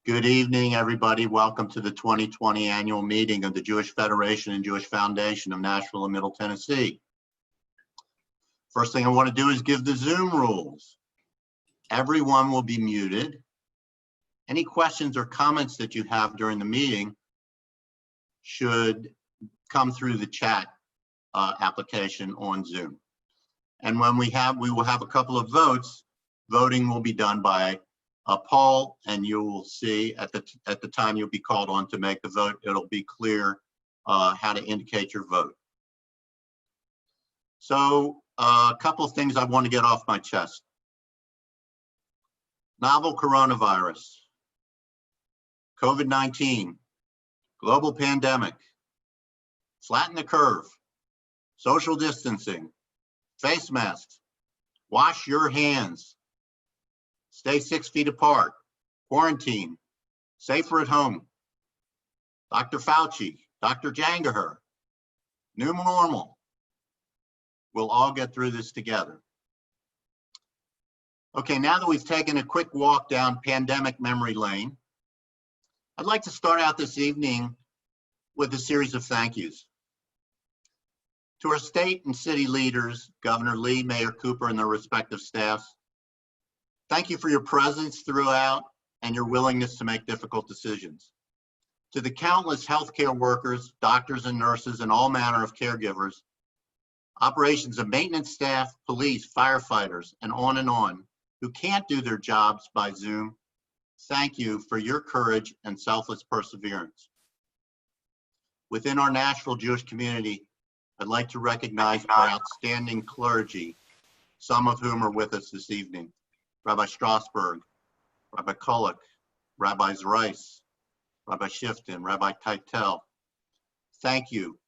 Good evening, everybody. Welcome to the 2020 annual meeting of the Jewish Federation and Jewish Foundation of Nashville and Middle Tennessee. First thing I want to do is give the Zoom rules. Everyone will be muted. Any questions or comments that you have during the meeting should come through the chat application on Zoom. And when we will have a couple of votes. Voting will be done by a poll, and you will see at the time you'll be called on to make the vote, it'll be clear how to indicate your vote. So a couple of things I want to get off my chest. Novel coronavirus, COVID-19, global pandemic, flatten the curve, social distancing, face masks, wash your hands, stay 6 feet apart, quarantine, safer at home. Dr. Fauci, Dr. Jangaher, new normal. We'll all get through this together. Okay, now that we've taken a quick walk down pandemic memory lane, I'd like to start out this evening with a series of thank yous. To our state and city leaders, Governor Lee, Mayor Cooper, and their respective staffs, thank you for your presence throughout and your willingness to make difficult decisions. To the countless healthcare workers, doctors and nurses, and all manner of caregivers, operations and maintenance staff, police, firefighters, and on, who can't do their jobs by Zoom, thank you for your courage and selfless perseverance. Within our Nashville Jewish community, I'd like to recognize our outstanding clergy, some of whom are with us this evening. Rabbi Strasberg, Rabbi Kulik, Rabbi Rice, Rabbi Shifton, Rabbi Teitel. Thank you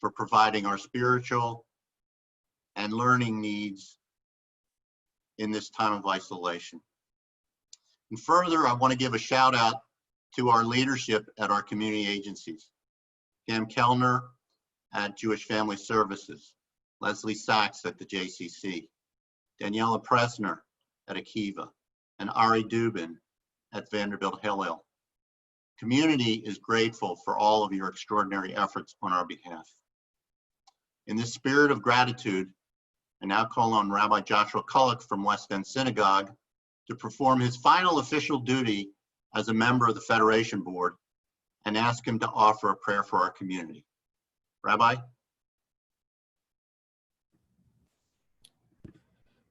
for providing our spiritual and learning needs in this time of isolation. And further, I want to give a shout out to our leadership at our community agencies. Pam Kellner at Jewish Family Services, Leslie Sachs at the JCC, Daniela Presner at Akiva, and Ari Dubin at Vanderbilt Hillel. Community is grateful for all of your extraordinary efforts on our behalf. In this spirit of gratitude, I now call on Rabbi Joshua Kulik from West End Synagogue to perform his final official duty as a member of the Federation Board and ask him to offer a prayer for our community. Rabbi?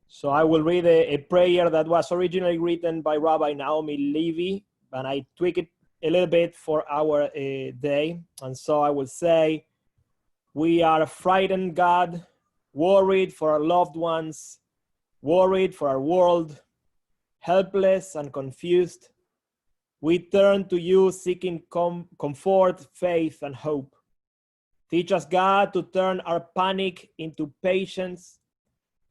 So I will read a prayer that was originally written by Rabbi Naomi Levy, and I tweak it a little bit for our day. And so I will say, we are frightened, God, worried for our loved ones, worried for our world, helpless and confused. We turn to you seeking comfort, faith, and hope. Teach us, God, to turn our panic into patience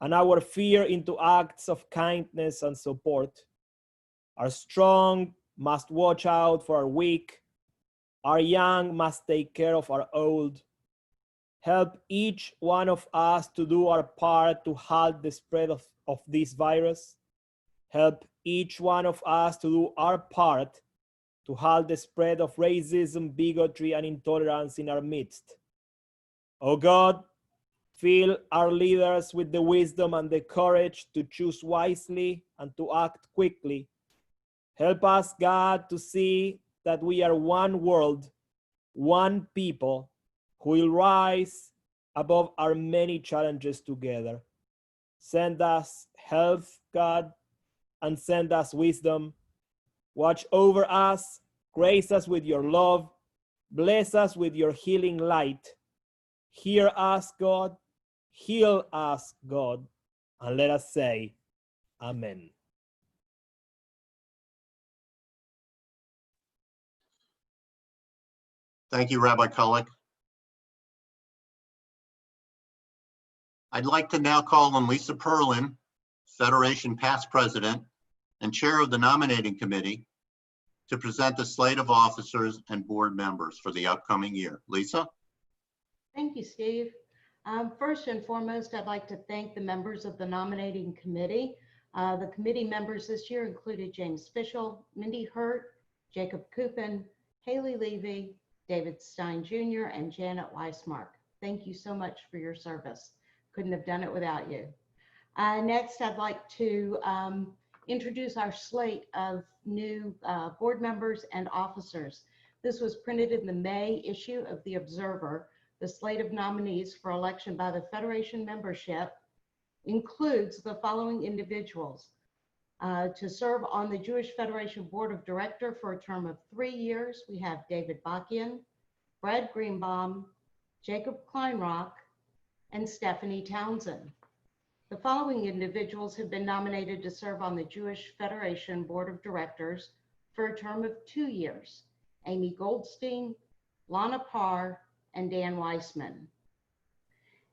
and our fear into acts of kindness and support. Our strong must watch out for our weak. Our young must take care of our old. Help each one of us to do our part to halt the spread of this virus. Help each one of us to do our part to halt the spread of racism, bigotry, and intolerance in our midst. Oh God, fill our leaders with the wisdom and the courage to choose wisely and to act quickly. Help us, God, to see that we are one world, one people who will rise above our many challenges together. Send us health, God, and send us wisdom. Watch over us, grace us with your love, bless us with your healing light. Hear us, God, heal us, God, and let us say, Amen. Thank you, Rabbi Kulik. I'd like to now call on Lisa Perlin, Federation past president and chair of the nominating committee, to present the slate of officers and board members for the upcoming year. Lisa? Thank you, Steve. First and foremost, I'd like to thank the members of the nominating committee. The committee members this year included James Fischel, Mindy Hurt, Jacob Kupin, Haley Levy, David Stein Jr., and Janet Weismark. Thank you so much for your service. Couldn't have done it without you. Next, I'd like to introduce our slate of new board members and officers. This was printed in the May issue of The Observer. The slate of nominees for election by the Federation membership includes the following individuals. To serve on the Jewish Federation Board of Directors for a term of 3 years, we have David Bakian, Brad Greenbaum, Jacob Kleinrock, and Stephanie Townsend. The following individuals have been nominated to serve on the Jewish Federation Board of Directors for a term of 2 years. Amy Goldstein, Lana Parr, and Dan Weissman.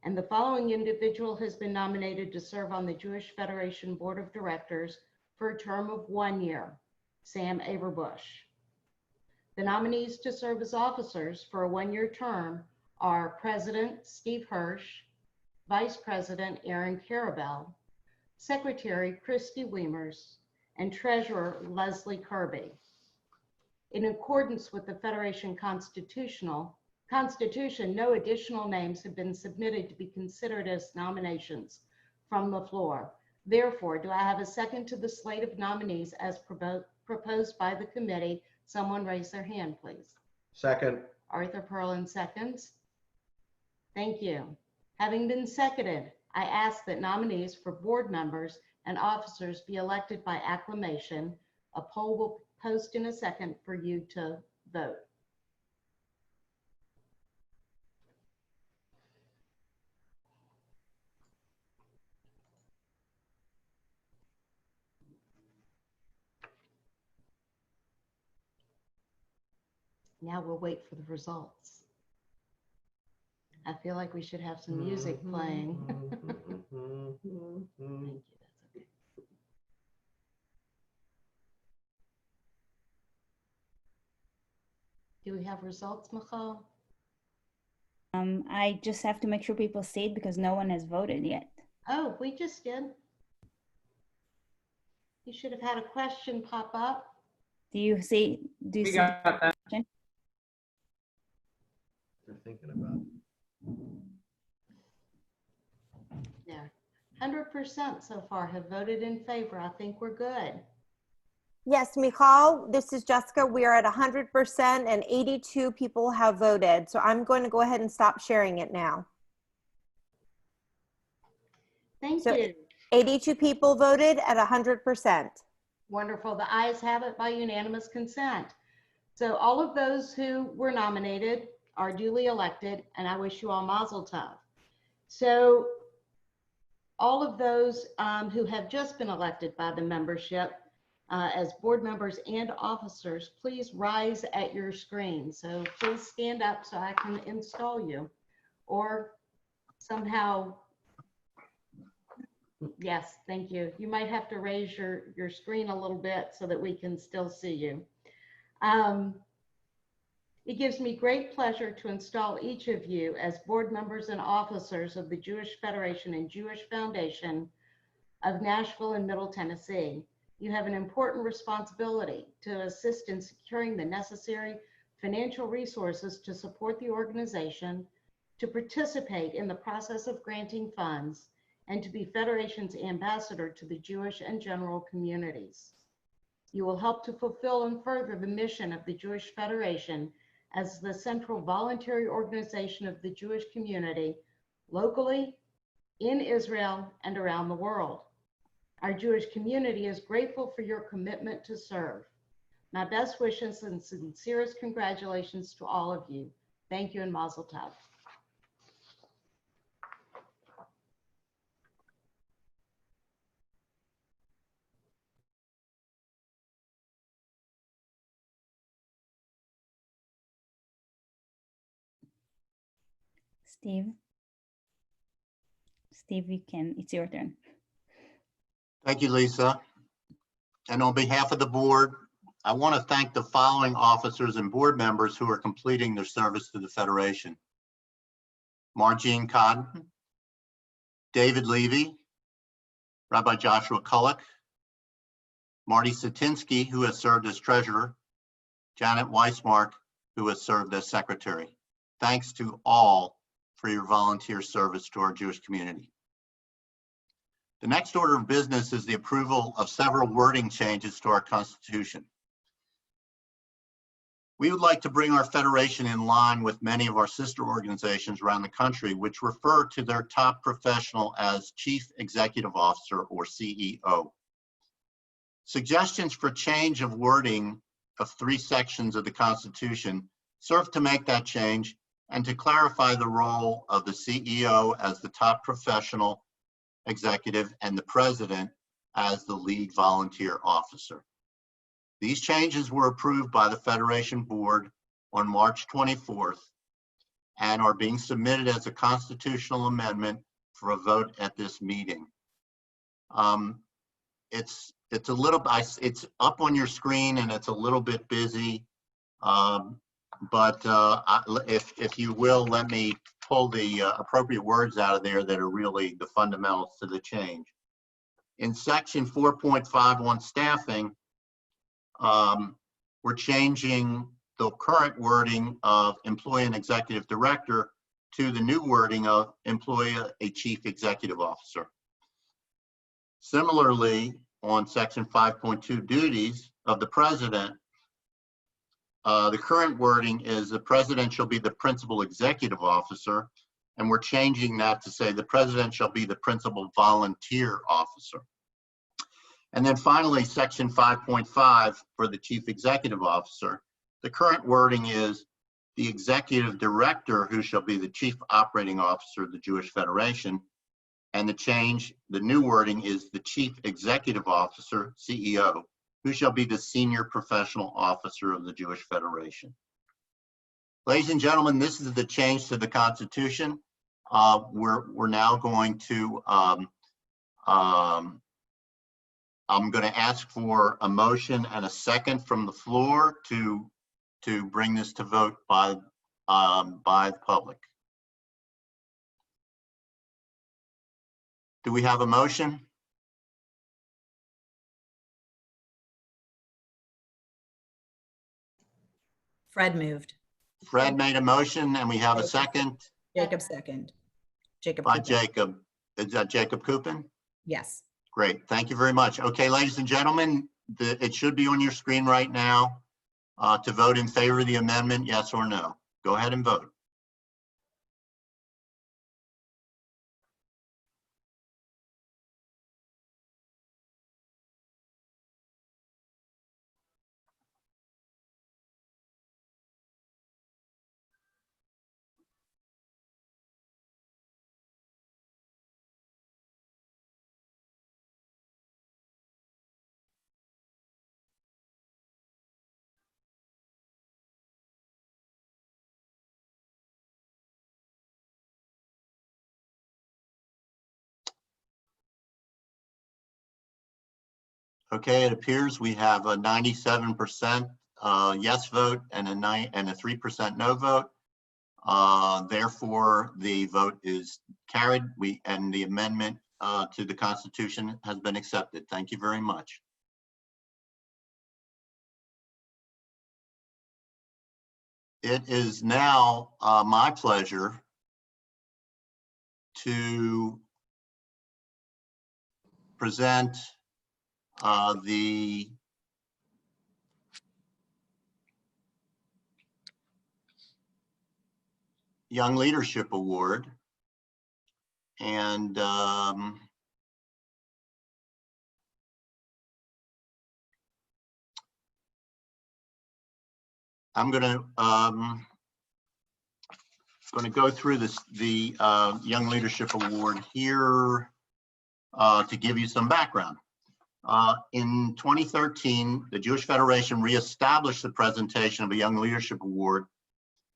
And the following individual has been nominated to serve on the Jewish Federation Board of Directors for a term of 1 year. Sam Averbush. The nominees to serve as officers for a 1-year term are President Steve Hirsch, Vice President Aaron Carabell, Secretary Christy Wiemers, and Treasurer Leslie Kirby. In accordance with the Federation Constitution, no additional names have been submitted to be considered as nominations from the floor. Therefore, do I have a second to the slate of nominees as proposed by the committee? Someone raise their hand, please. Second. Arthur Perlin seconds. Thank you. Having been seconded, I ask that nominees for board members and officers be elected by acclamation. A poll will post in a second for you to vote. Now we'll wait for the results. I feel like we should have some music playing. Thank you. That's okay. Do we have results, Michal? I just have to make sure people see it because no one has voted yet. Oh, we just did. You should have had a question pop up. Do you see? Do you We see? got that. question? They're thinking about it. Yeah, 100% so far have voted in favor. I think we're good. Yes, Michal, this is Jessica. We are at 100% and 82 people have voted. So I'm going to go ahead and stop sharing it now. Thank So- you. 82 people voted at 100%. Wonderful. The ayes have it by unanimous consent. So all of those who were nominated are duly elected, and I wish you all mazel tov. So all of those who have just been elected by the membership as board members and officers, please rise at your screen. So please stand up so I can install you, or somehow. Yes, thank you. You might have to raise your screen a little bit so that we can still see you. It gives me great pleasure to install each of you as board members and officers of the Jewish Federation and Jewish Foundation of Nashville and Middle Tennessee. You have an important responsibility to assist in securing the necessary financial resources to support the organization, to participate in the process of granting funds, and to be Federation's ambassador to the Jewish and general communities. You will help to fulfill and further the mission of the Jewish Federation as the central voluntary organization of the Jewish community locally, in Israel, and around the world. Our Jewish community is grateful for your commitment to serve. My best wishes and sincerest congratulations to all of you. Thank you and mazel tov. Steve, it's your turn. Thank you, Lisa. And on behalf of the board, I want to thank the following officers and board members who are completing their service to the Federation. Margene Cotton, David Levy, Rabbi Joshua Kulik, Marty Satinsky, who has served as treasurer, Janet Weissmark, who has served as secretary. Thanks to all for your volunteer service to our Jewish community. The next order of business is the approval of several wording changes to our Constitution. We would like to bring our federation in line with many of our sister organizations around the country, which refer to their top professional as Chief Executive Officer, or CEO. Suggestions for change of wording of 3 sections of the Constitution serve to make that change and to clarify the role of the CEO as the top professional executive and the president as the lead volunteer officer. These changes were approved by the Federation Board on March 24th and are being submitted as a constitutional amendment for a vote at this meeting. It's a little, it's up on your screen and it's a little bit busy, but if you will, let me pull the appropriate words out of there that are really the fundamentals to the change. In section 4.51 staffing, we're changing the current wording of employee and executive director to the new wording of employee a chief executive officer. Similarly, on section 5.2 duties of the president, the current wording is the president shall be the principal executive officer, and we're changing that to say the president shall be the principal volunteer officer. And then finally, section 5.5 for the chief executive officer, the current wording is the executive director who shall be the chief operating officer of the Jewish Federation. And the new wording is the chief executive officer, CEO, who shall be the senior professional officer of the Jewish Federation. Ladies and gentlemen, this is the change to the Constitution. We're now going to, I'm going to ask for a motion and a second from the floor to bring this to vote by the public. Do we have a motion? Fred moved. Fred made a motion and we have a second Jacob second. Jacob. by Cooper. Jacob. Is that Jacob Coopin? Yes. Great, thank you very much. Okay, ladies and gentlemen, it should be on your screen right now to vote in favor of the amendment, yes or no. Go ahead and vote. Okay, it appears we have a 97% yes vote and a 3% no vote. Therefore, the vote is carried. And the amendment to the Constitution has been accepted. Thank you very much. It is now my pleasure to present the Young Leadership Award. And I'm going to go through the Young Leadership Award here to give you some background. In 2013, the Jewish Federation reestablished the presentation of a Young Leadership Award.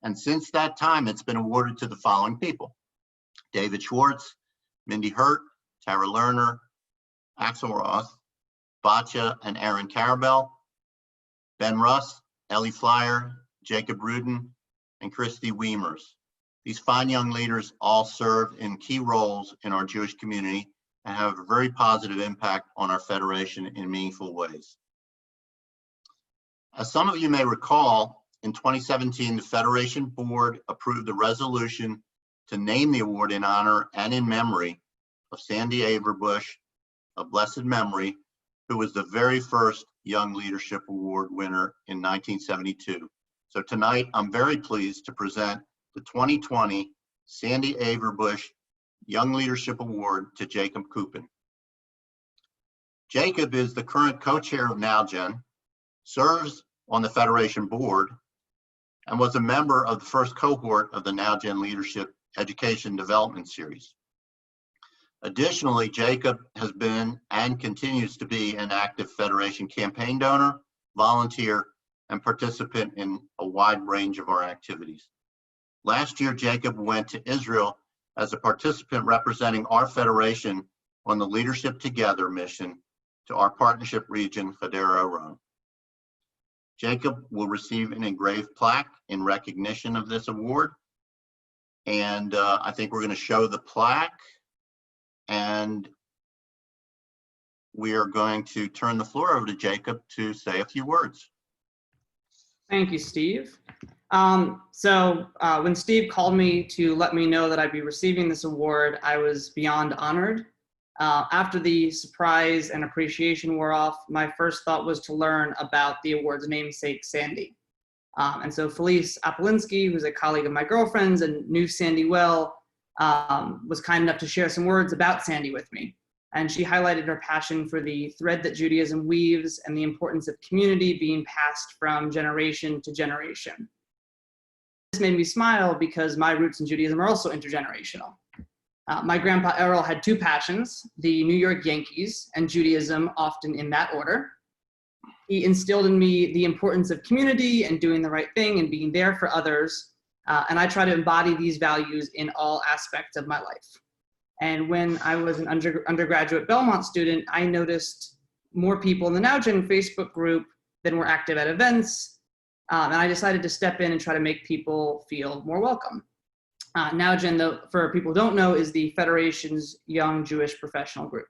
And since that time, it's been awarded to the following people: David Schwartz, Mindy Hurt, Tara Lerner, Axel Roth, Batya and Aaron Carabell, Ben Russ, Ellie Flyer, Jacob Rudin, and Christy Weimers. These fine young leaders all serve in key roles in our Jewish community and have a very positive impact on our federation in meaningful ways. As some of you may recall, in 2017, the Federation Board approved a resolution to name the award in honor and in memory of Sandy Averbush, of blessed memory, who was the very first Young Leadership Award winner in 1972. So tonight, I'm very pleased to present the 2020 Sandy Averbush Young Leadership Award to Jacob Kupin. Jacob is the current co-chair of NowGen, serves on the Federation Board, and was a member of the first cohort of the NowGen Leadership Education Development Series. Additionally, Jacob has been and continues to be an active Federation campaign donor, volunteer, and participant in a wide range of our activities. Last year, Jacob went to Israel as a participant representing our Federation on the Leadership Together mission to our partnership region, Hadera Aron. Jacob will receive an engraved plaque in recognition of this award. And I think we're going to show the plaque, and we are going to turn the floor over to Jacob to say a few words. Thank you, Steve. When Steve called me to let me know that I'd be receiving this award, I was beyond honored. After the surprise and appreciation wore off, my first thought was to learn about the award's namesake, Sandy. And so Felice Apolinski, who's a colleague of my girlfriend's and knew Sandy well, was kind enough to share some words about Sandy with me. And she highlighted her passion for the thread that Judaism weaves and the importance of community being passed from generation to generation. This made me smile because my roots in Judaism are also intergenerational. My grandpa Errol had two passions, the New York Yankees and Judaism, often in that order. He instilled in me the importance of community and doing the right thing and being there for others. And I try to embody these values in all aspects of my life. And when I was an undergraduate Belmont student, I noticed more people in the NowGen Facebook group than were active at events. And I decided to step in and try to make people feel more welcome. NowGen, though, for people who don't know, is the Federation's young Jewish professional group.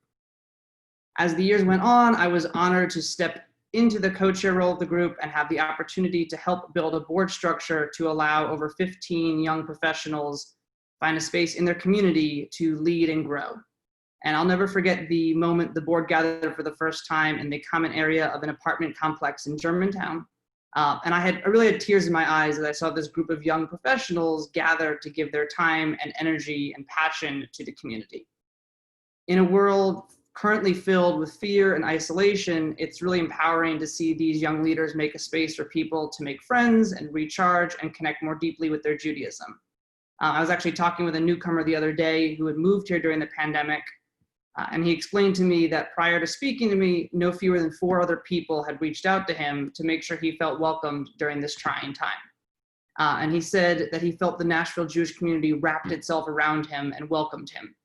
As the years went on, I was honored to step into the co-chair role of the group and have the opportunity to help build a board structure to allow over 15 young professionals find a space in their community to lead and grow. And I'll never forget the moment the board gathered for the first time in the common area of an apartment complex in Germantown. And I really had tears in my eyes as I saw this group of young professionals gather to give their time and energy and passion to the community. In a world currently filled with fear and isolation, it's really empowering to see these young leaders make a space for people to make friends and recharge and connect more deeply with their Judaism. I was actually talking with a newcomer the other day who had moved here during the pandemic, and he explained to me that prior to speaking to me, no fewer than 4 other people had reached out to him to make sure he felt welcomed during this trying time. And he said that he felt the Nashville Jewish community wrapped itself around him and welcomed him.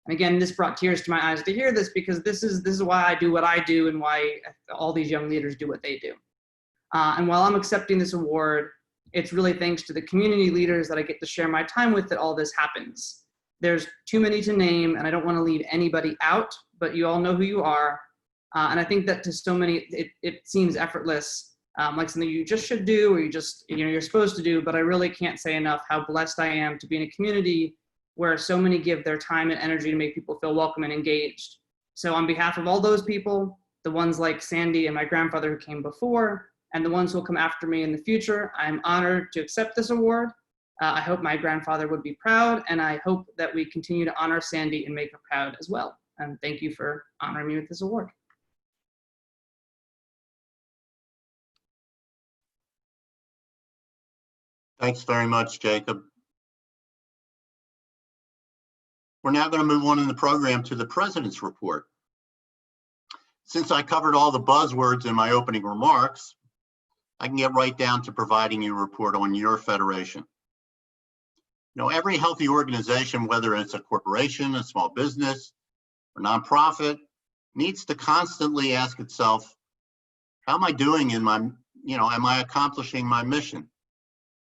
And again, this brought tears to my eyes to hear this, because this is why I do what I do and why all these young leaders do what they do. And while I'm accepting this award, it's really thanks to the community leaders that I get to share my time with that all this happens. There's too many to name, and I don't want to leave anybody out, but you all know who you are. And I think that to so many, it seems effortless, like something you just should do, or you're supposed to do, but I really can't say enough how blessed I am to be in a community where so many give their time and energy to make people feel welcome and engaged. So on behalf of all those people, the ones like Sandy and my grandfather who came before, and the ones who will come after me in the future, I'm honored to accept this award. I hope my grandfather would be proud, and I hope that we continue to honor Sandy and make her proud as well. And thank you for honoring me with this award. Thanks very much, Jacob. We're now going to move on in the program to the President's report. Since I covered all the buzzwords in my opening remarks, I can get right down to providing you a report on your Federation. Every healthy organization, whether it's a corporation, a small business, or nonprofit, needs to constantly ask itself, how am I doing in my, am I accomplishing my mission?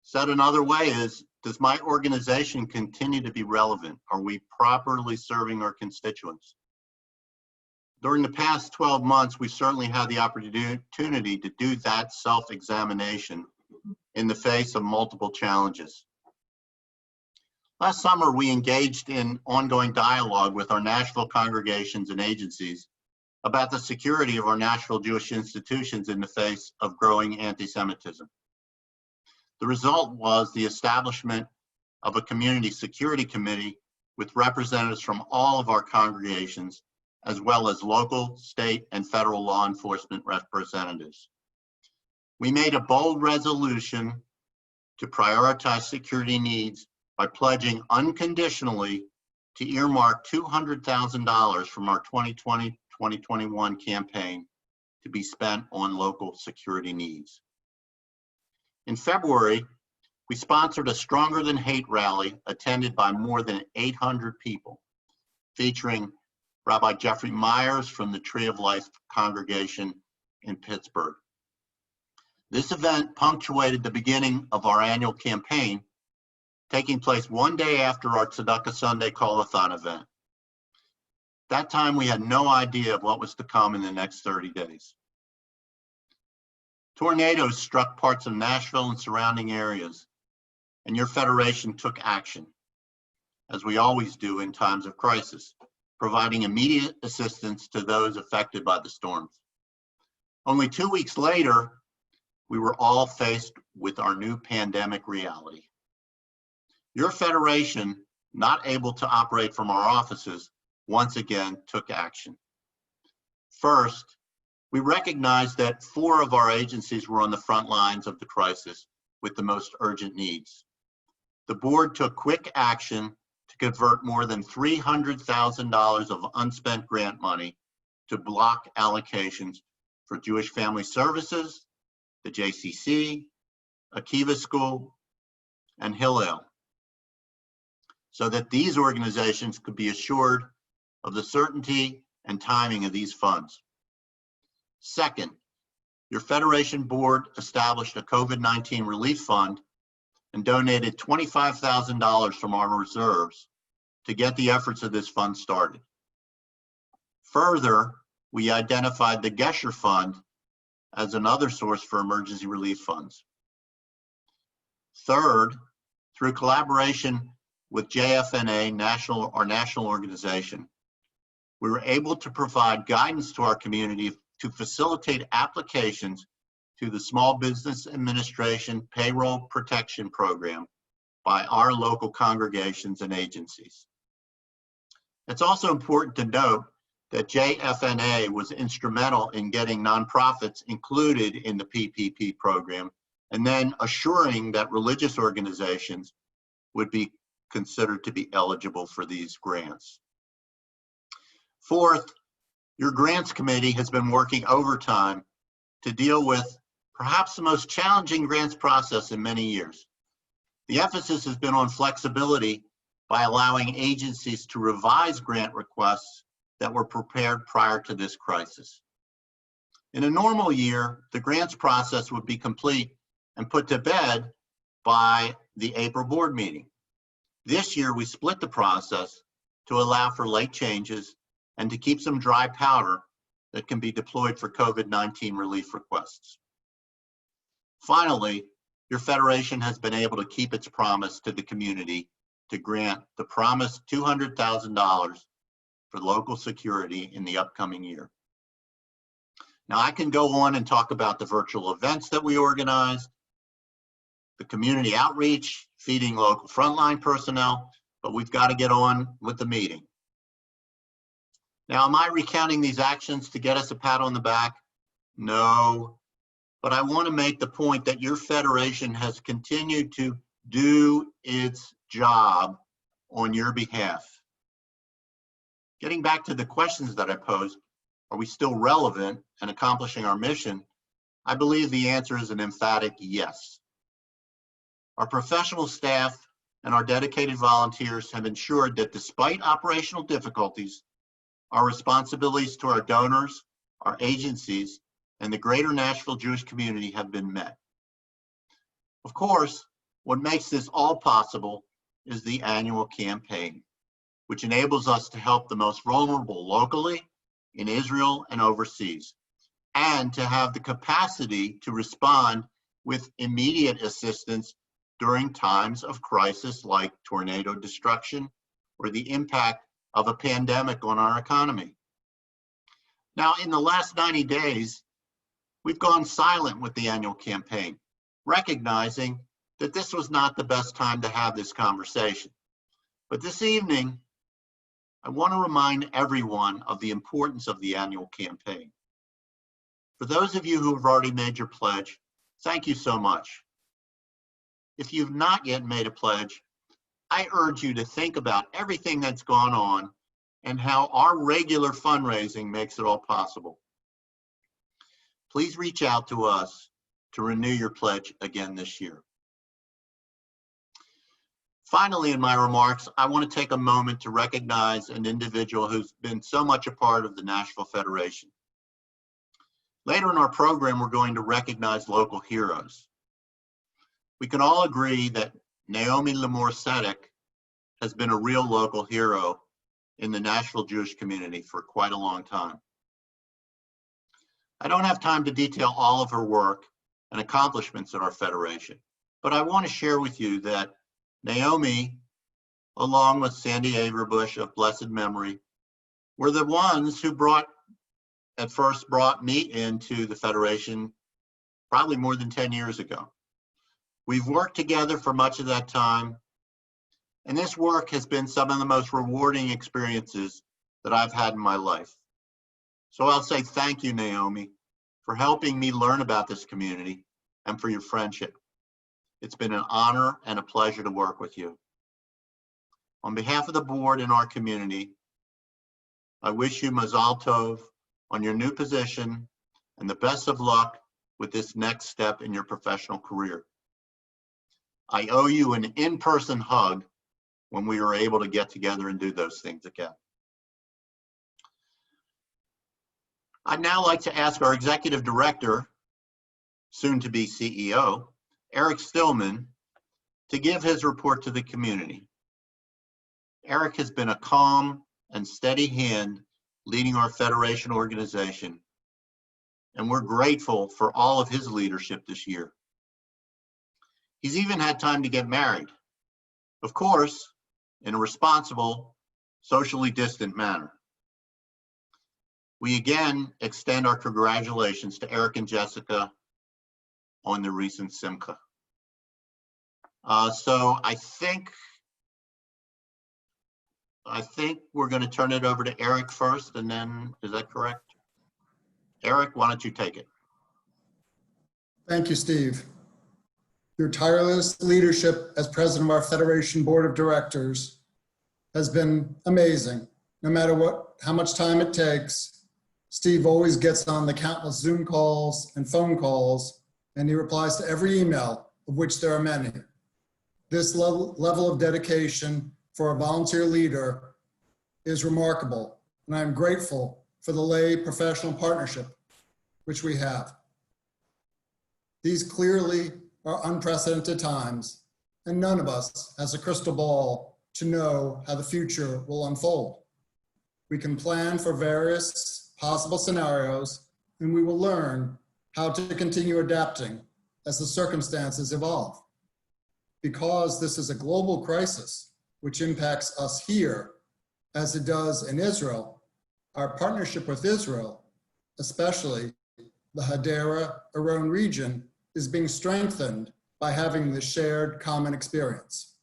Said another way is, does my organization continue to be relevant? Are we properly serving our constituents? During the past 12 months, we certainly had the opportunity to do that self-examination in the face of multiple challenges. Last summer, we engaged in ongoing dialogue with our Nashville congregations and agencies about the security of our Nashville Jewish institutions in the face of growing anti-Semitism. The result was the establishment of a community security committee with representatives from all of our congregations, as well as local, state, and federal law enforcement representatives. We made a bold resolution to prioritize security needs by pledging unconditionally to earmark $200,000 from our 2020-2021 campaign to be spent on local security needs. In February, we sponsored a Stronger Than Hate rally attended by more than 800 people, featuring Rabbi Jeffrey Myers from the Tree of Life congregation in Pittsburgh. This event punctuated the beginning of our annual campaign, taking place one day after our Tzedakah Sunday Call-a-thon event. That time we had no idea of what was to come in the next 30 days. Tornadoes struck parts of Nashville and surrounding areas, and your federation took action, as we always do in times of crisis, providing immediate assistance to those affected by the storms. Only 2 weeks later, we were all faced with our new pandemic reality. Your federation, not able to operate from our offices, once again took action. First, we recognized that 4 of our agencies were on the front lines of the crisis with the most urgent needs. The board took quick action to convert more than $300,000 of unspent grant money to block allocations for Jewish Family Services, the JCC, Akiva School, and Hillel, so that these organizations could be assured of the certainty and timing of these funds. Second, your Federation board established a COVID-19 relief fund and donated $25,000 from our reserves to get the efforts of this fund started. Further, we identified the Gesher Fund as another source for emergency relief funds. Third, through collaboration with JFNA, our national organization, we were able to provide guidance to our community to facilitate applications to the Small Business Administration Payroll Protection Program by our local congregations and agencies. It's also important to note that JFNA was instrumental in getting nonprofits included in the PPP program and then assuring that religious organizations would be considered to be eligible for these grants. Fourth, your grants committee has been working overtime to deal with perhaps the most challenging grants process in many years. The emphasis has been on flexibility by allowing agencies to revise grant requests that were prepared prior to this crisis. In a normal year, the grants process would be complete and put to bed by the April board meeting. This year, we split the process to allow for late changes and to keep some dry powder that can be deployed for COVID-19 relief requests. Finally, your federation has been able to keep its promise to the community to grant the promised $200,000 for local security in the upcoming year. Now, I can go on and talk about the virtual events that we organized, the community outreach, feeding local frontline personnel, but we've got to get on with the meeting. Now, am I recounting these actions to get us a pat on the back? No, but I want to make the point that your federation has continued to do its job on your behalf. Getting back to the questions that I posed, are we still relevant and accomplishing our mission? I believe the answer is an emphatic yes. Our professional staff and our dedicated volunteers have ensured that despite operational difficulties, our responsibilities to our donors, our agencies, and the greater Nashville Jewish community have been met. Of course, what makes this all possible is the annual campaign, which enables us to help the most vulnerable locally, in Israel and overseas, and to have the capacity to respond with immediate assistance during times of crisis like tornado destruction or the impact of a pandemic on our economy. Now, in the last 90 days, we've gone silent with the annual campaign, recognizing that this was not the best time to have this conversation. But this evening, I want to remind everyone of the importance of the annual campaign. For those of you who have already made your pledge, thank you so much. If you've not yet made a pledge, I urge you to think about everything that's gone on and how our regular fundraising makes it all possible. Please reach out to us to renew your pledge again this year. Finally, in my remarks, I want to take a moment to recognize an individual who's been so much a part of the Nashville Federation. Later in our program, we're going to recognize local heroes. We can all agree that Naomi Lemore-Sedek has been a real local hero in the Nashville Jewish community for quite a long time. I don't have time to detail all of her work and accomplishments at our Federation, but I want to share with you that Naomi, along with Sandy Averbush of blessed memory, were the ones who first brought me into the Federation probably more than 10 years ago. We've worked together for much of that time, and this work has been some of the most rewarding experiences that I've had in my life. So I'll say thank you, Naomi, for helping me learn about this community and for your friendship. It's been an honor and a pleasure to work with you. On behalf of the board and our community, I wish you mazal tov on your new position and the best of luck with this next step in your professional career. I owe you an in-person hug when we are able to get together and do those things again. I'd now like to ask our executive director, soon to be CEO, Eric Stillman, to give his report to the community. Eric has been a calm and steady hand leading our Federation organization, and we're grateful for all of his leadership this year. He's even had time to get married, of course, in a responsible, socially distant manner. We again extend our congratulations to Eric and Jessica on the recent Simcha. So I think we're going to turn it over to Eric first, and then, is that correct? Eric, why don't you take it? Thank you, Steve. Your tireless leadership as president of our Federation Board of Directors has been amazing. No matter how much time it takes, Steve always gets on the countless Zoom calls and phone calls, and he replies to every email, of which there are many. This level of dedication for a volunteer leader is remarkable, and I'm grateful for the lay professional partnership which we have. These clearly are unprecedented times, and none of us has a crystal ball to know how the future will unfold. We can plan for various possible scenarios, and we will learn how to continue adapting as the circumstances evolve. Because this is a global crisis which impacts us here as it does in Israel, our partnership with Israel, especially the Hadera-Aron region, is being strengthened by having this shared common experience.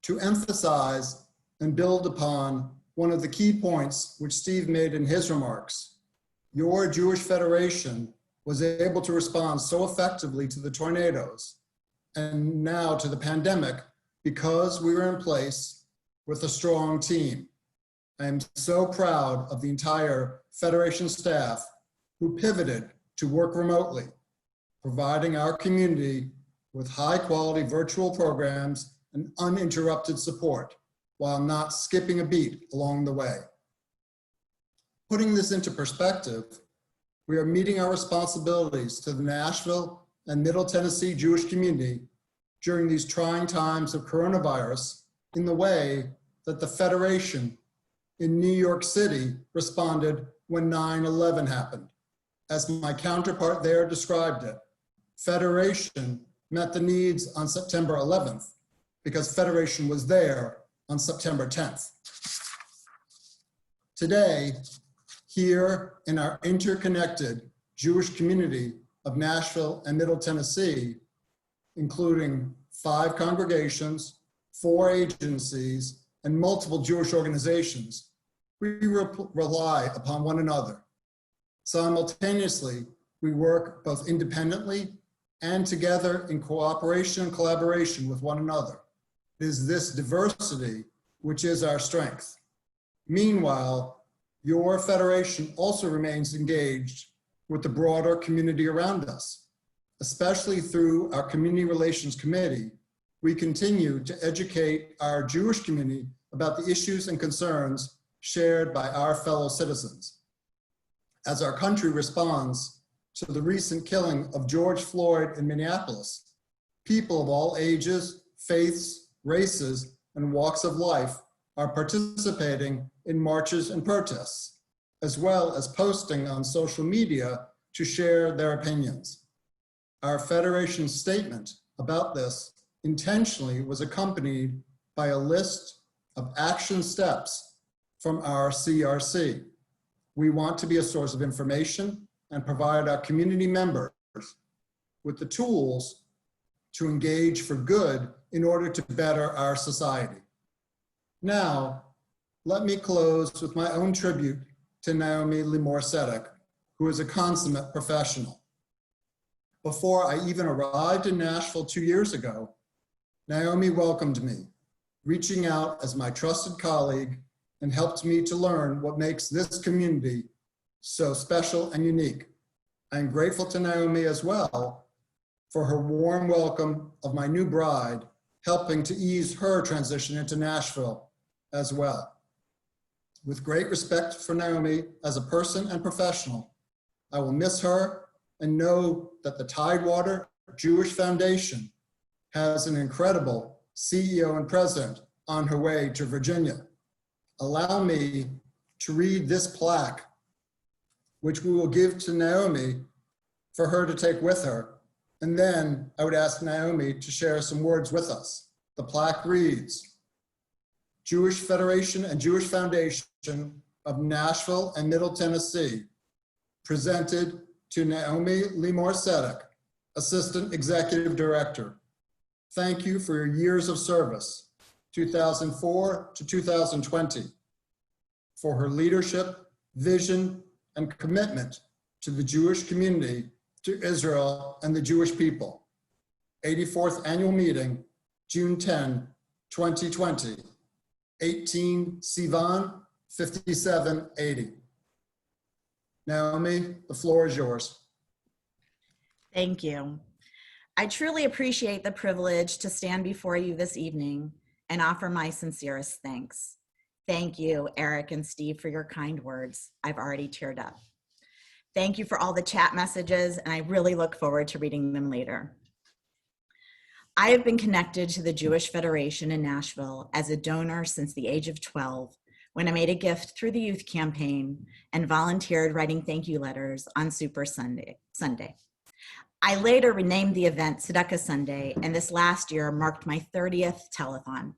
To emphasize and build upon one of the key points which Steve made in his remarks, your Jewish Federation was able to respond so effectively to the tornadoes and now to the pandemic because we were in place with a strong team. I am so proud of the entire Federation staff who pivoted to work remotely, providing our community with high-quality virtual programs and uninterrupted support while not skipping a beat along the way. Putting this into perspective, we are meeting our responsibilities to the Nashville and Middle Tennessee Jewish community during these trying times of coronavirus in the way that the Federation in New York City responded when 9/11 happened. As my counterpart there described it, Federation met the needs on September 11th because Federation was there on September 10th. Today, here in our interconnected Jewish community of Nashville and Middle Tennessee, including 5 congregations, 4 agencies, and multiple Jewish organizations, we rely upon one another. Simultaneously, we work both independently and together in cooperation and collaboration with one another. It is this diversity which is our strength. Meanwhile, your federation also remains engaged with the broader community around us. Especially through our Community Relations Committee, we continue to educate our Jewish community about the issues and concerns shared by our fellow citizens. As our country responds to the recent killing of George Floyd in Minneapolis, people of all ages, faiths, races, and walks of life are participating in marches and protests, as well as posting on social media to share their opinions. Our Federation's statement about this intentionally was accompanied by a list of action steps from our CRC. We want to be a source of information and provide our community members with the tools to engage for good in order to better our society. Now, let me close with my own tribute to Naomi Limor Sedek, who is a consummate professional. Before I even arrived in Nashville 2 years ago, Naomi welcomed me, reaching out as my trusted colleague and helped me to learn what makes this community so special and unique. I am grateful to Naomi as well for her warm welcome of my new bride, helping to ease her transition into Nashville as well. With great respect for Naomi as a person and professional, I will miss her and know that the Tidewater Jewish Foundation has an incredible CEO and president on her way to Virginia. Allow me to read this plaque, which we will give to Naomi for her to take with her. And then I would ask Naomi to share some words with us. The plaque reads, Jewish Federation and Jewish Foundation of Nashville and Middle Tennessee, presented to Naomi Limor Sedek, Assistant Executive Director. Thank you for your years of service, 2004 to 2020, for her leadership, vision, and commitment to the Jewish community, to Israel and the Jewish people. 84th Annual Meeting, June 10, 2020, 18 Sivan 5780. Naomi, the floor is yours. Thank you. I truly appreciate the privilege to stand before you this evening and offer my sincerest thanks. Thank you, Eric and Steve, for your kind words. I've already teared up. Thank you for all the chat messages, and I really look forward to reading them later. I have been connected to the Jewish Federation in Nashville as a donor since the age of 12, when I made a gift through the youth campaign and volunteered writing thank you letters on Super Sunday. I later renamed the event Tzedakah Sunday, and this last year marked my 30th telethon.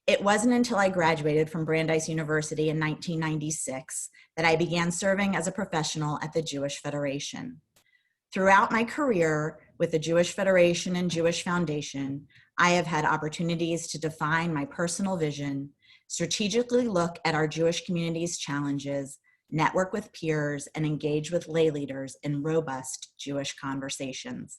It wasn't until I graduated from Brandeis University in 1996 that I began serving as a professional at the Jewish Federation. Throughout my career with the Jewish Federation and Jewish Foundation, I have had opportunities to define my personal vision, strategically look at our Jewish community's challenges, network with peers, and engage with lay leaders in robust Jewish conversations.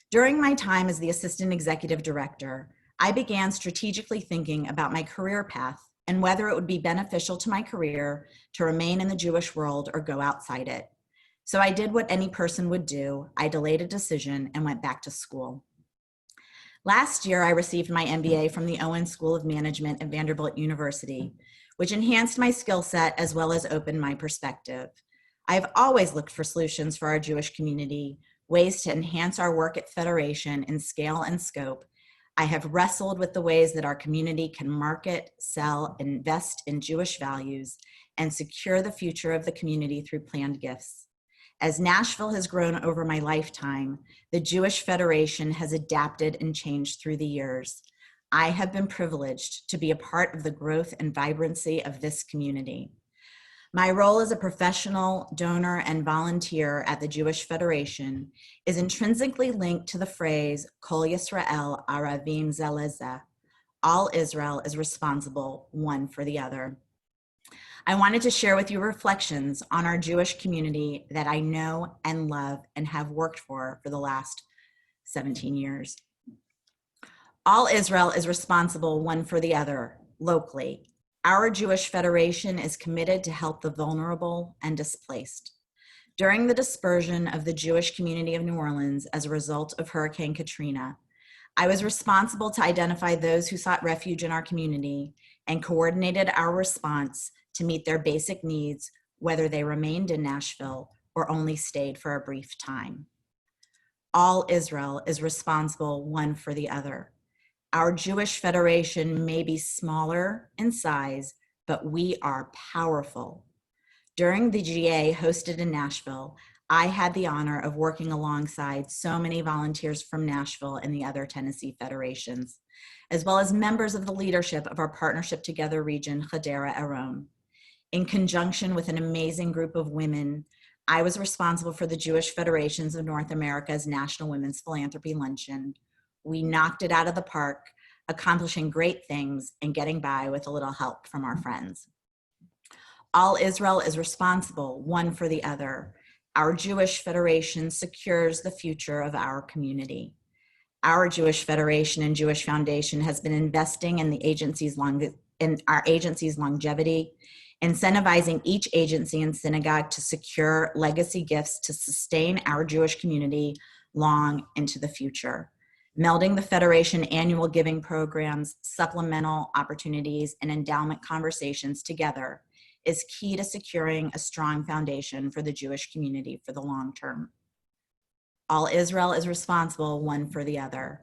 During my time as the Assistant Executive Director, I began strategically thinking about my career path and whether it would be beneficial to my career to remain in the Jewish world or go outside it. So I did what any person would do. I delayed a decision and went back to school. Last year, I received my MBA from the Owen School of Management at Vanderbilt University, which enhanced my skill set as well as opened my perspective. I've always looked for solutions for our Jewish community, ways to enhance our work at Federation in scale and scope, I have wrestled with the ways that our community can market, sell, invest in Jewish values, and secure the future of the community through planned gifts. As Nashville has grown over my lifetime, the Jewish Federation has adapted and changed through the years. I have been privileged to be a part of the growth and vibrancy of this community. My role as a professional, donor, and volunteer at the Jewish Federation is intrinsically linked to the phrase, Kol Yisrael Aravim Ze Leze. All Israel is responsible one for the other. I wanted to share with you reflections on our Jewish community that I know and love and have worked for the last 17 years. All Israel is responsible one for the other, locally. Our Jewish Federation is committed to help the vulnerable and displaced. During the dispersion of the Jewish community of New Orleans as a result of Hurricane Katrina, I was responsible to identify those who sought refuge in our community and coordinated our response to meet their basic needs, whether they remained in Nashville or only stayed for a brief time. All Israel is responsible one for the other. Our Jewish Federation may be smaller in size, but we are powerful. During the GA hosted in Nashville, I had the honor of working alongside so many volunteers from Nashville and the other Tennessee federations, as well as members of the leadership of our Partnership Together region, Hadera Aron. In conjunction with an amazing group of women, I was responsible for the Jewish Federations of North America's National Women's Philanthropy Luncheon. We knocked it out of the park, accomplishing great things and getting by with a little help from our friends. All Israel is responsible one for the other. Our Jewish Federation secures the future of our community. Our Jewish Federation and Jewish Foundation has been investing in our agency's longevity, incentivizing each agency and synagogue to secure legacy gifts to sustain our Jewish community long into the future. Melding the Federation annual giving programs, supplemental opportunities, and endowment conversations together is key to securing a strong foundation for the Jewish community for the long term. All Israel is responsible one for the other.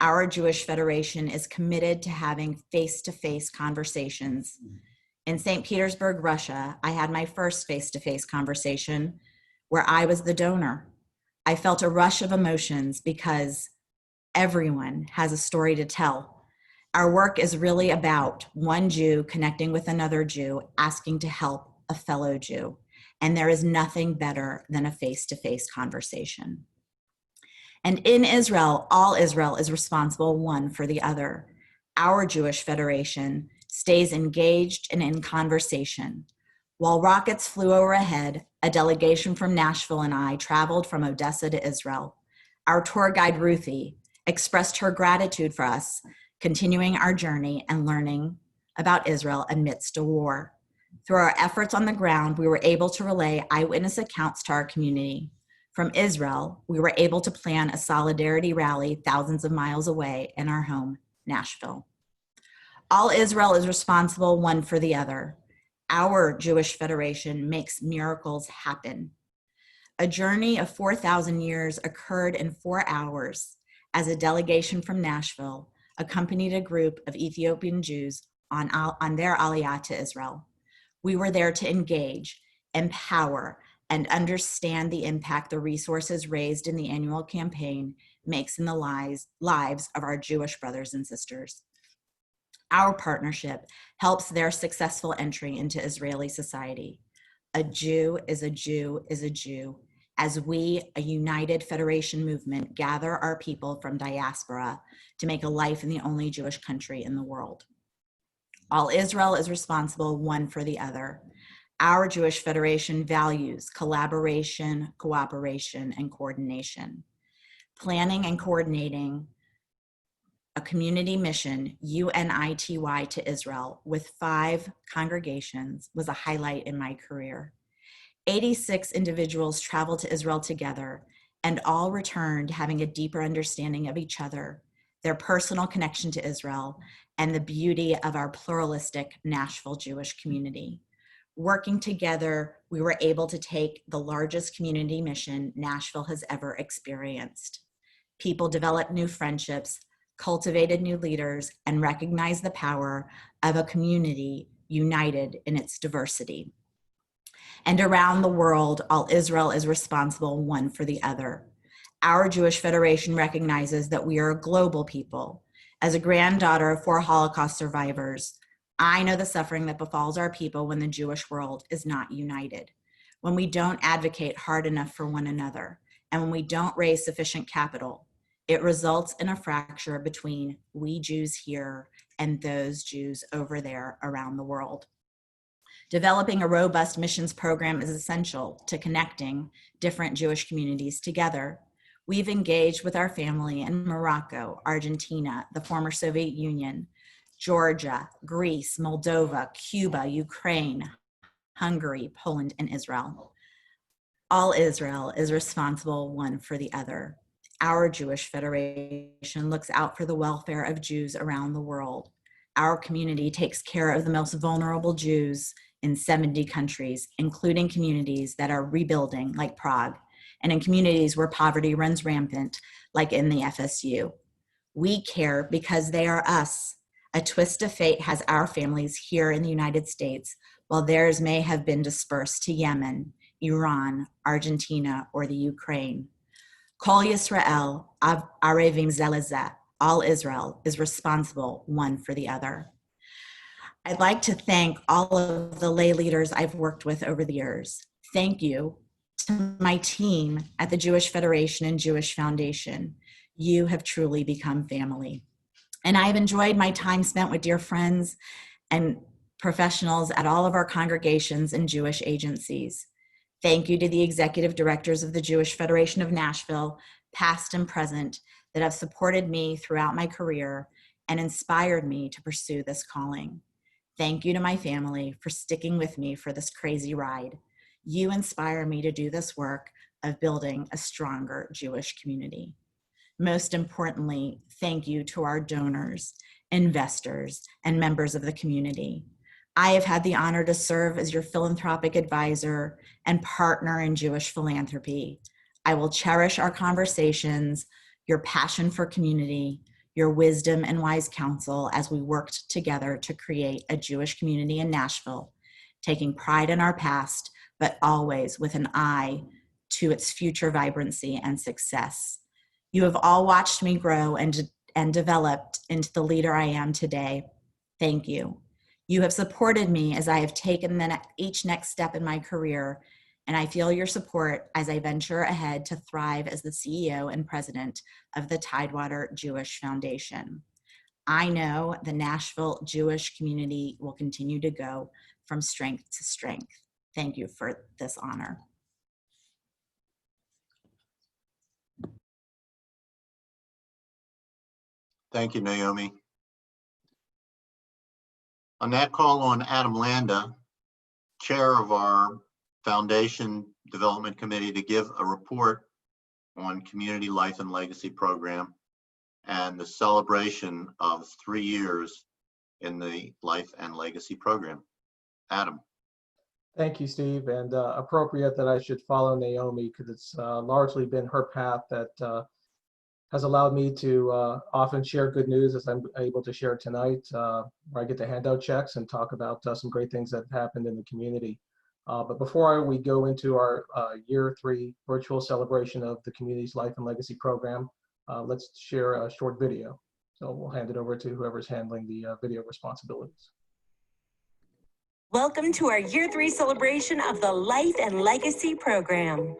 Our Jewish Federation is committed to having face-to-face conversations. In St. Petersburg, Russia, I had my first face-to-face conversation where I was the donor. I felt a rush of emotions because everyone has a story to tell. Our work is really about one Jew connecting with another Jew, asking to help a fellow Jew. And there is nothing better than a face-to-face conversation. And in Israel, all Israel is responsible one for the other. Our Jewish Federation stays engaged and in conversation. While rockets flew overhead, a delegation from Nashville and I traveled from Odessa to Israel. Our tour guide, Ruthie, expressed her gratitude for us, continuing our journey and learning about Israel amidst a war. Through our efforts on the ground, we were able to relay eyewitness accounts to our community. From Israel, we were able to plan a solidarity rally thousands of miles away in our home, Nashville. All Israel is responsible one for the other. Our Jewish Federation makes miracles happen. A journey of 4,000 years occurred in 4 hours as a delegation from Nashville accompanied a group of Ethiopian Jews on their aliyah to Israel. We were there to engage, empower, and understand the impact the resources raised in the annual campaign makes in the lives of our Jewish brothers and sisters. Our partnership helps their successful entry into Israeli society. A Jew is a Jew is a Jew, as we, a united federation movement, gather our people from diaspora to make a life in the only Jewish country in the world. All Israel is responsible one for the other. Our Jewish Federation values collaboration, cooperation, and coordination. Planning and coordinating a community mission, UNITY, to Israel with 5 congregations was a highlight in my career. 86 individuals traveled to Israel together and all returned having a deeper understanding of each other, their personal connection to Israel, and the beauty of our pluralistic Nashville Jewish community. Working together, we were able to take the largest community mission Nashville has ever experienced. People developed new friendships, cultivated new leaders, and recognized the power of a community united in its diversity. And around the world, all Israel is responsible one for the other. Our Jewish Federation recognizes that we are a global people. As a granddaughter of 4 Holocaust survivors, I know the suffering that befalls our people when the Jewish world is not united, when we don't advocate hard enough for one another, and when we don't raise sufficient capital. It results in a fracture between we Jews here and those Jews over there around the world. Developing a robust missions program is essential to connecting different Jewish communities together. We've engaged with our family in Morocco, Argentina, the former Soviet Union, Georgia, Greece, Moldova, Cuba, Ukraine, Hungary, Poland, and Israel. All Israel is responsible one for the other. Our Jewish Federation looks out for the welfare of Jews around the world. Our community takes care of the most vulnerable Jews in 70 countries, including communities that are rebuilding, like Prague, and in communities where poverty runs rampant, like in the FSU. We care because they are us. A twist of fate has our families here in the United States, while theirs may have been dispersed to Yemen, Iran, Argentina, or the Ukraine. Kol Yisrael, Arevim Ze Leze, all Israel is responsible one for the other. I'd like to thank all of the lay leaders I've worked with over the years. Thank you to my team at the Jewish Federation and Jewish Foundation. You have truly become family. And I've enjoyed my time spent with dear friends and professionals at all of our congregations and Jewish agencies. Thank you to the executive directors of the Jewish Federation of Nashville, past and present, that have supported me throughout my career and inspired me to pursue this calling. Thank you to my family for sticking with me for this crazy ride. You inspire me to do this work of building a stronger Jewish community. Most importantly, thank you to our donors, investors, and members of the community. I have had the honor to serve as your philanthropic advisor and partner in Jewish philanthropy. I will cherish our conversations, your passion for community, your wisdom and wise counsel as we worked together to create a Jewish community in Nashville, taking pride in our past, but always with an eye to its future vibrancy and success. You have all watched me grow and developed into the leader I am today. Thank you. You have supported me as I have taken each next step in my career, and I feel your support as I venture ahead to thrive as the CEO and president of the Tidewater Jewish Foundation. I know the Nashville Jewish community will continue to go from strength to strength. Thank you for this honor. Thank you, Naomi. On that call on Adam Landa, chair of our Foundation Development Committee, to give a report on Community Life and Legacy Program and the celebration of 3 years in the Life and Legacy Program. Adam. Thank you, Steve, and appropriate that I should follow Naomi because it's largely been her path that has allowed me to often share good news, as I'm able to share tonight, where I get to hand out checks and talk about some great things that have happened in the community. But before we go into our year 3 virtual celebration of the Community's Life and Legacy Program, let's share a short video. So we'll hand it over to whoever's handling the video responsibilities. Welcome to our year 3 celebration of the Life and Legacy Program.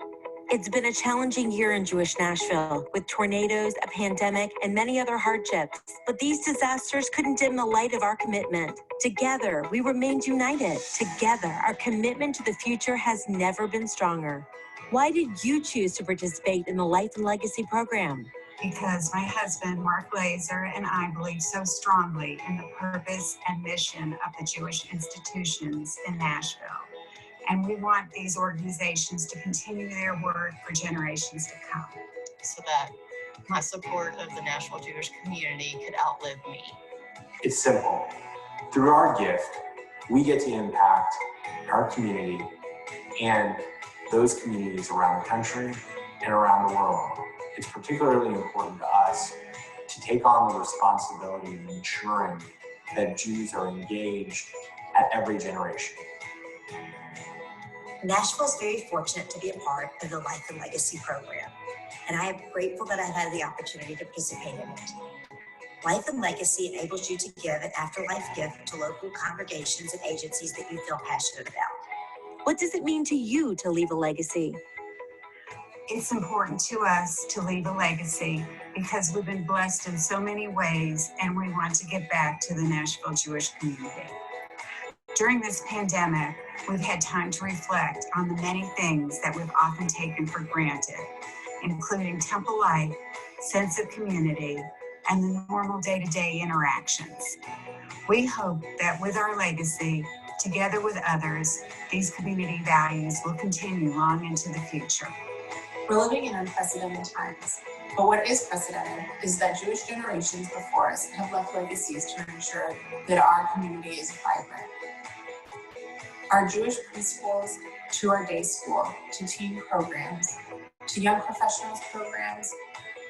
It's been a challenging year in Jewish Nashville with tornadoes, a pandemic, and many other hardships. But these disasters couldn't dim the light of our commitment. Together, we remained united. Together, our commitment to the future has never been stronger. Why did you choose to participate in the Life and Legacy Program? Because my husband, Mark Glazer, and I believe so strongly in the purpose and mission of the Jewish institutions in Nashville. And we want these organizations to continue their work for generations to come. So that my support of the Nashville Jewish community could outlive me. It's simple. Through our gift, we get to impact our community and those communities around the country and around the world. It's particularly important to us to take on the responsibility of ensuring that Jews are engaged at every generation. Nashville is very fortunate to be a part of the Life and Legacy program, and I am grateful that I've had the opportunity to participate in it. Life and Legacy enables you to give an afterlife gift to local congregations and agencies that you feel passionate about. What does it mean to you to leave a legacy? It's important to us to leave a legacy because we've been blessed in so many ways, and we want to give back to the Nashville Jewish community. During this pandemic, we've had time to reflect on the many things that we've often taken for granted, including temple life, sense of community, and the normal day-to-day interactions. We hope that with our legacy, together with others, these community values will continue long into the future. We're living in unprecedented times, but what is precedented is that Jewish generations before us have left legacies to ensure that our community is vibrant. Our Jewish preschools, to our day school, to teen programs, to young professionals programs,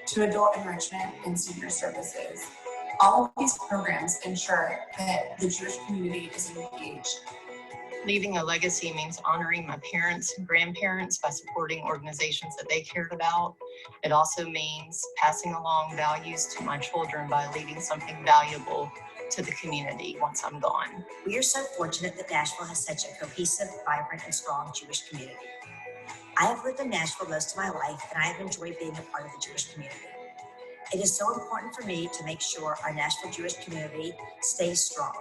to adult enrichment and senior services. All of these programs ensure that the Jewish community is engaged. Leaving a legacy means honoring my parents and grandparents by supporting organizations that they cared about. It also means passing along values to my children by leaving something valuable to the community once I'm gone. We are so fortunate that Nashville has such a cohesive, vibrant, and strong Jewish community. I have lived in Nashville most of my life, and I have enjoyed being a part of the Jewish community. It is so important for me to make sure our Nashville Jewish community stays strong.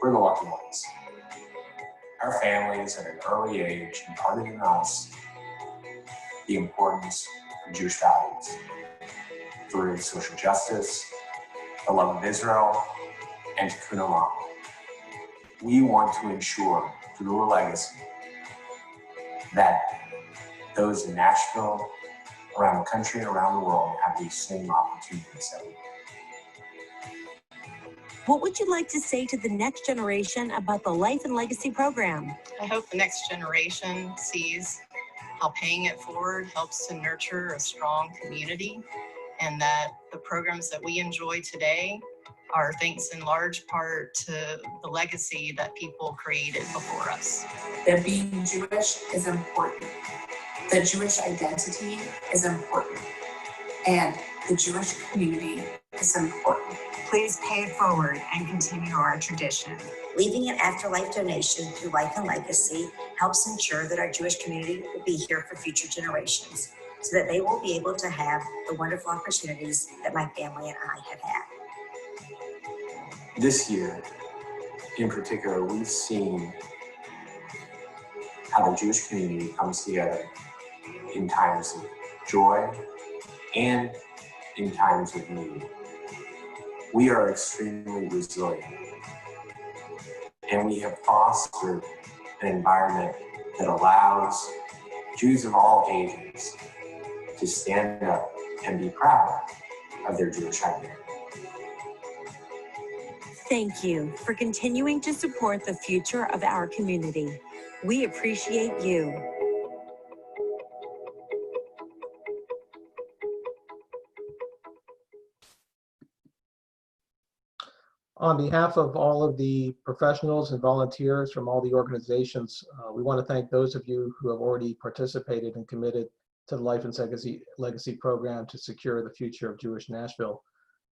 We're the lucky ones. Our families at an early age imparted in us the importance of Jewish values through social justice, the love of Israel, and tikkun olam. We want to ensure through a legacy that those in Nashville, around the country, and around the world have these same opportunities that we do. What would you like to say to the next generation about the Life and Legacy program? I hope the next generation sees how paying it forward helps to nurture a strong community, and that the programs that we enjoy today are thanks in large part to the legacy that people created before us. That being Jewish is important. The Jewish identity is important. And the Jewish community is important. Please pay it forward and continue our tradition. Leaving an afterlife donation through Life and Legacy helps ensure that our Jewish community will be here for future generations, so that they will be able to have the wonderful opportunities that my family and I have had. This year, in particular, we've seen how the Jewish community comes together in times of joy and in times of need. We are extremely resilient, and we have fostered an environment that allows Jews of all ages to stand up and be proud of their Jewish identity. Thank you for continuing to support the future of our community. We appreciate you. On behalf of all of the professionals and volunteers from all the organizations, we want to thank those of you who have already participated and committed to the Life and Legacy program to secure the future of Jewish Nashville.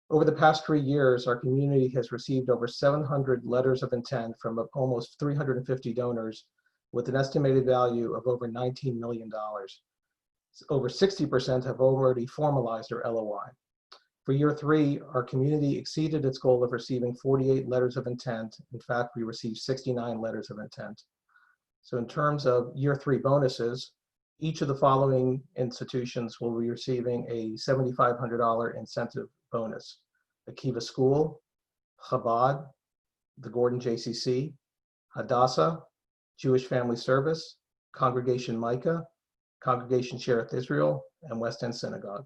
Over the past 3 years, our community has received over 700 letters of intent from almost 350 donors with an estimated value of over $19 million. Over 60% have already formalized their LOI. For year 3, our community exceeded its goal of receiving 48 letters of intent. In fact, we received 69 letters of intent. So in terms of year 3 bonuses, each of the following institutions will be receiving a $7,500 incentive bonus: Akiva School, Chabad, the Gordon JCC, Hadassah, Jewish Family Service, Congregation Micah, Congregation Shereth Israel, and West End Synagogue.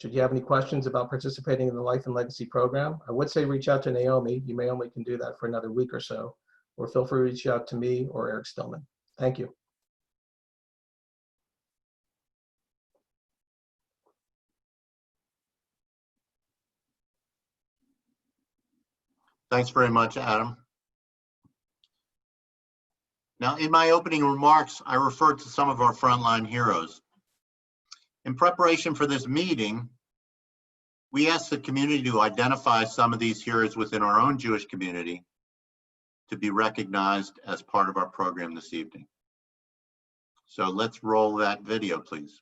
Should you have any questions about participating in the Life and Legacy program, I would say reach out to Naomi. You may only can do that for another week or so, or feel free to reach out to me or Eric Stillman. Thank you. Thanks very much, Adam. Now, in my opening remarks, I referred to some of our frontline heroes. In preparation for this meeting, we asked the community to identify some of these heroes within our own Jewish community to be recognized as part of our program this evening. So let's roll that video, please.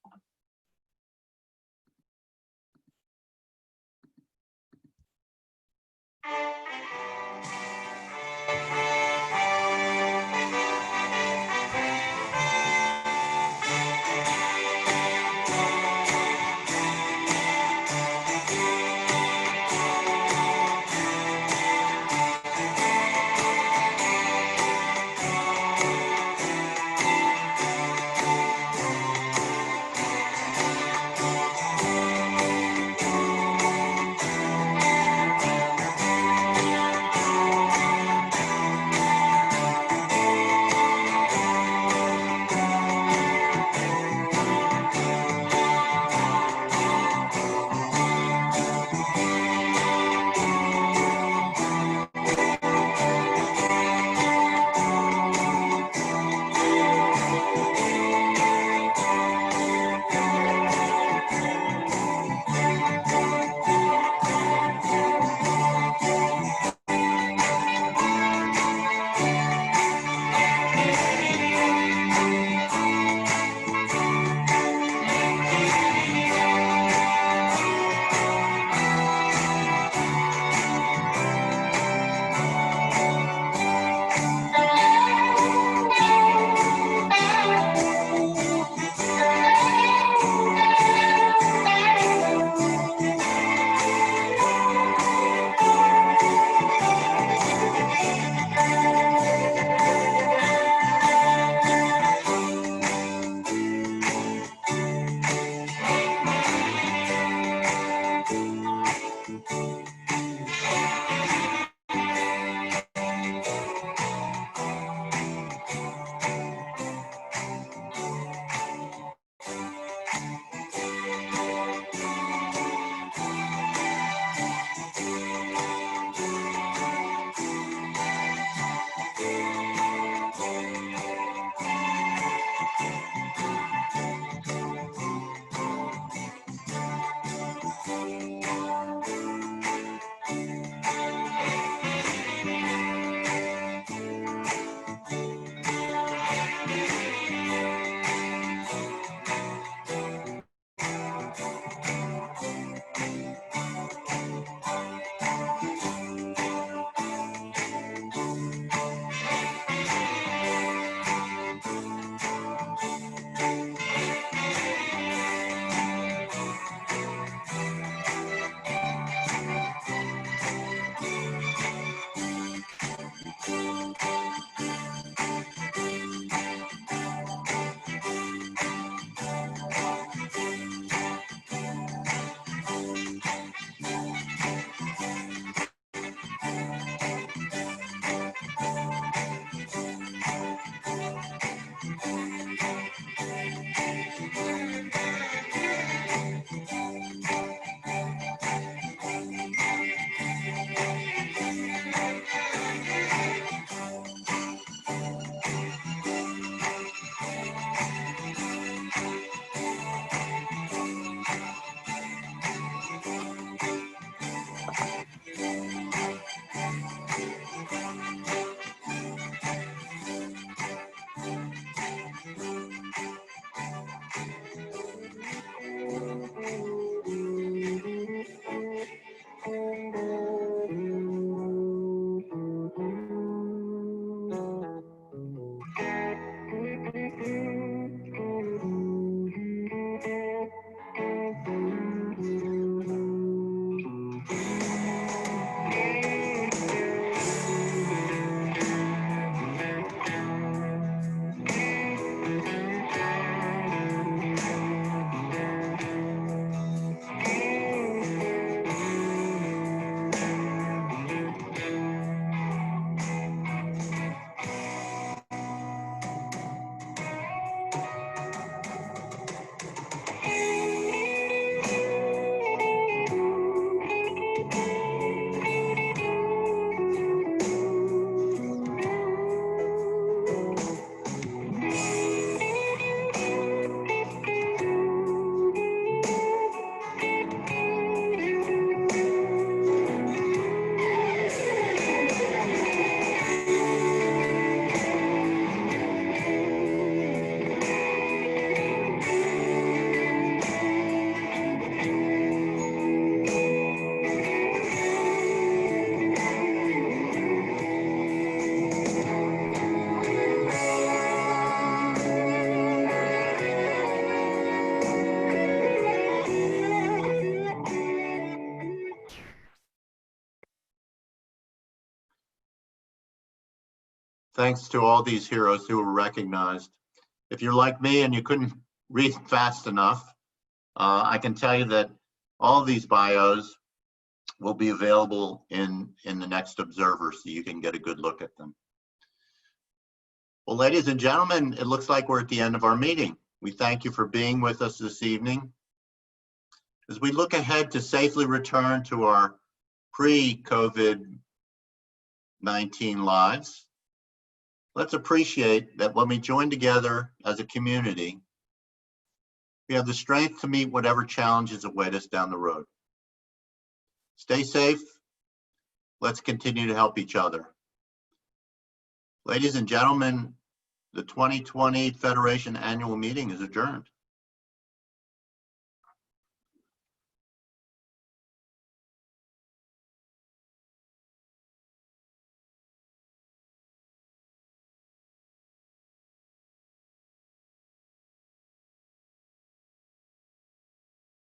Thanks to all these heroes who were recognized. If you're like me and you couldn't read fast enough, I can tell you that all these bios will be available in the next Observer, so you can get a good look at them. Well, ladies and gentlemen, it looks like we're at the end of our meeting. We thank you for being with us this evening. As we look ahead to safely return to our pre-COVID-19 lives, let's appreciate that when we join together as a community, we have the strength to meet whatever challenges await us down the road. Stay safe. Let's continue to help each other. Ladies and gentlemen, the 2020 Federation Annual Meeting is adjourned.